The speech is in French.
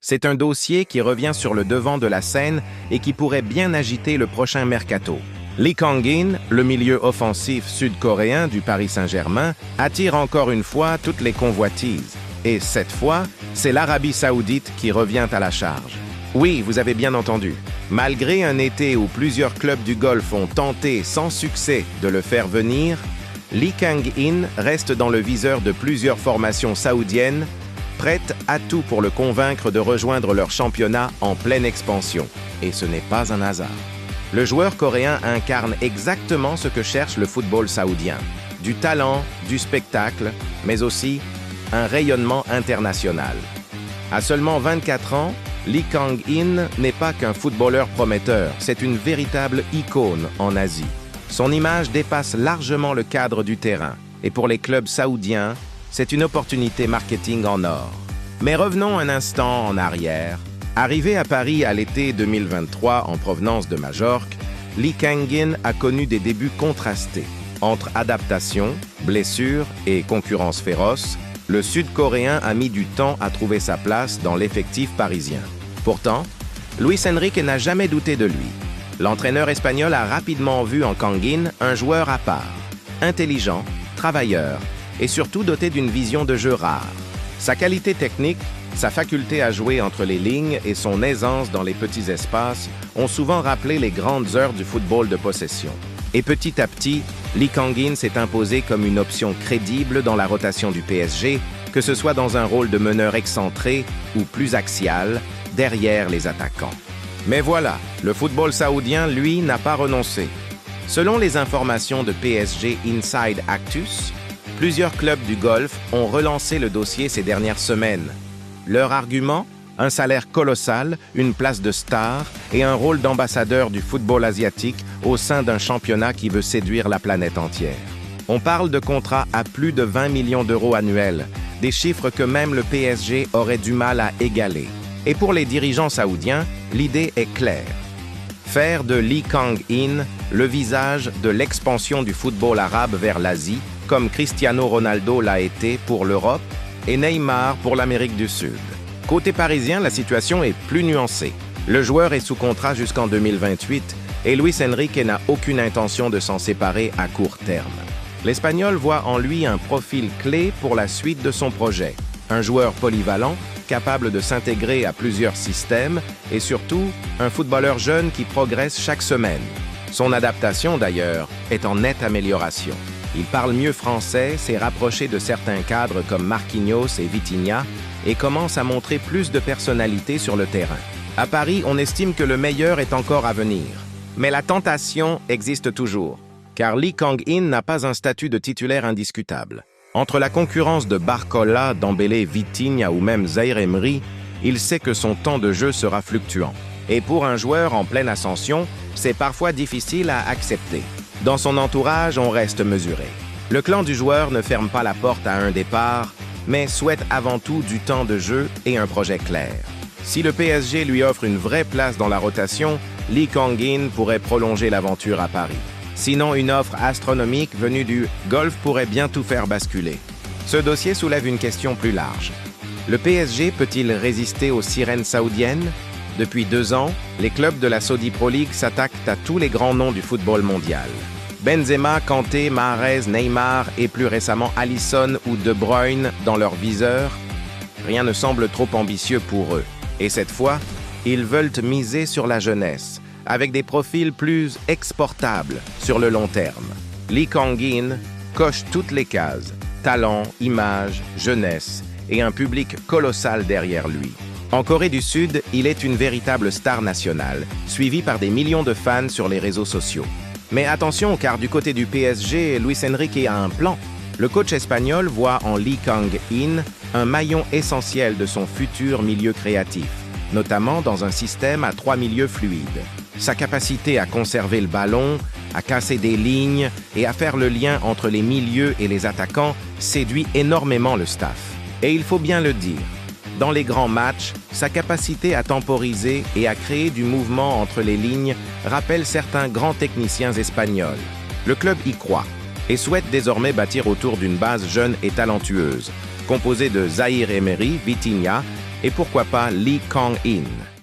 C'est un dossier qui revient sur le devant de la scène et qui pourrait bien agiter le prochain mercato. Lee Kang-in, le milieu offensif sud-coréen du Paris Saint-Germain, attire encore une fois toutes les convoitises. Et cette fois, c'est l'Arabie Saoudite qui revient à la charge. Oui, vous avez bien entendu. Malgré un été où plusieurs clubs du Golfe ont tenté sans succès de le faire venir, Lee Kang-in reste dans le viseur de plusieurs formations saoudiennes, prêtes à tout pour le convaincre de rejoindre leur championnat en pleine expansion. Et ce n'est pas un hasard. Le joueur coréen incarne exactement ce que cherche le football saoudien. Du talent, du spectacle, mais aussi un rayonnement international. À seulement 24 ans, Lee Kang-in n'est pas qu'un footballeur prometteur, c'est une véritable icône en Asie. Son image dépasse largement le cadre du terrain. Et pour les clubs saoudiens, c'est une opportunité marketing en or. Mais revenons un instant en arrière. Arrivé à Paris à l'été 2023 en provenance de Majorque, Lee Kang-in a connu des débuts contrastés. Entre adaptation, blessures et concurrence féroce, le Sud-Coréen a mis du temps à trouver sa place dans l'effectif parisien. Pourtant, Luis Enrique n'a jamais douté de lui. L'entraîneur espagnol a rapidement vu en Kang-in un joueur à part, intelligent, travailleur et surtout doté d'une vision de jeu rare. Sa qualité technique, sa faculté à jouer entre les lignes et son aisance dans les petits espaces ont souvent rappelé les grandes heures du football de possession. Et petit à petit, Lee Kang-in s'est imposé comme une option crédible dans la rotation du PSG, que ce soit dans un rôle de meneur excentré ou plus axial, derrière les attaquants. Mais voilà, le football saoudien, lui, n'a pas renoncé. Selon les informations de PSG Inside Actus, plusieurs clubs du Golfe ont relancé le dossier ces dernières semaines. Leur argument ? Un salaire colossal, une place de star et un rôle d'ambassadeur du football asiatique au sein d'un championnat qui veut séduire la planète entière. On parle de contrats à plus de 20 millions d'euros annuels, des chiffres que même le PSG aurait du mal à égaler. Et pour les dirigeants saoudiens, l'idée est claire. Faire de Lee Kang-in le visage de l'expansion du football arabe vers l'Asie, comme Cristiano Ronaldo l'a été pour l'Europe et Neymar pour l'Amérique du Sud. Côté parisien, la situation est plus nuancée. Le joueur est sous contrat jusqu'en 2028 et Luis Enrique n'a aucune intention de s'en séparer à court terme. L'Espagnol voit en lui un profil clé pour la suite de son projet. Un joueur polyvalent, capable de s'intégrer à plusieurs systèmes et surtout un footballeur jeune qui progresse chaque semaine. Son adaptation d'ailleurs est en nette amélioration. Il parle mieux français, s'est rapproché de certains cadres comme Marquinhos et Vitinha et commence à montrer plus de personnalité sur le terrain. À Paris, on estime que le meilleur est encore à venir. Mais la tentation existe toujours, car Lee Kang-in n'a pas un statut de titulaire indiscutable. Entre la concurrence de Barcola, Dembélé, Vitinha ou même Zaïre Emery, il sait que son temps de jeu sera fluctuant. Et pour un joueur en pleine ascension, c'est parfois difficile à accepter. Dans son entourage, on reste mesuré. Le clan du joueur ne ferme pas la porte à un départ, mais souhaite avant tout du temps de jeu et un projet clair. Si le PSG lui offre une vraie place dans la rotation, Lee Kang-in pourrait prolonger l'aventure à Paris. Sinon, une offre astronomique venue du Golfe pourrait bien tout faire basculer. Ce dossier soulève une question plus large. Le PSG peut-il résister aux sirènes saoudiennes ? Depuis 2 ans, les clubs de la Saudi Pro League s'attaquent à tous les grands noms du football mondial. Benzema, Kanté, Mahrez, Neymar et plus récemment Alisson ou De Bruyne dans leur viseur, rien ne semble trop ambitieux pour eux. Et cette fois, ils veulent miser sur la jeunesse, avec des profils plus exportables sur le long terme. Lee Kang-in coche toutes les cases, talent, image, jeunesse et un public colossal derrière lui. En Corée du Sud, il est une véritable star nationale, suivi par des millions de fans sur les réseaux sociaux. Mais attention, car du côté du PSG, Luis Enrique a un plan. Le coach espagnol voit en Lee Kang-in un maillon essentiel de son futur milieu créatif, notamment dans un système à 3 milieux fluides. Sa capacité à conserver le ballon, à casser des lignes et à faire le lien entre les milieux et les attaquants séduit énormément le staff. Et il faut bien le dire, dans les grands matchs, sa capacité à temporiser et à créer du mouvement entre les lignes rappelle certains grands techniciens espagnols. Le club y croit et souhaite désormais bâtir autour d'une base jeune et talentueuse, composée de Zaïre Emery, Vitinha et pourquoi pas Lee Kang-in.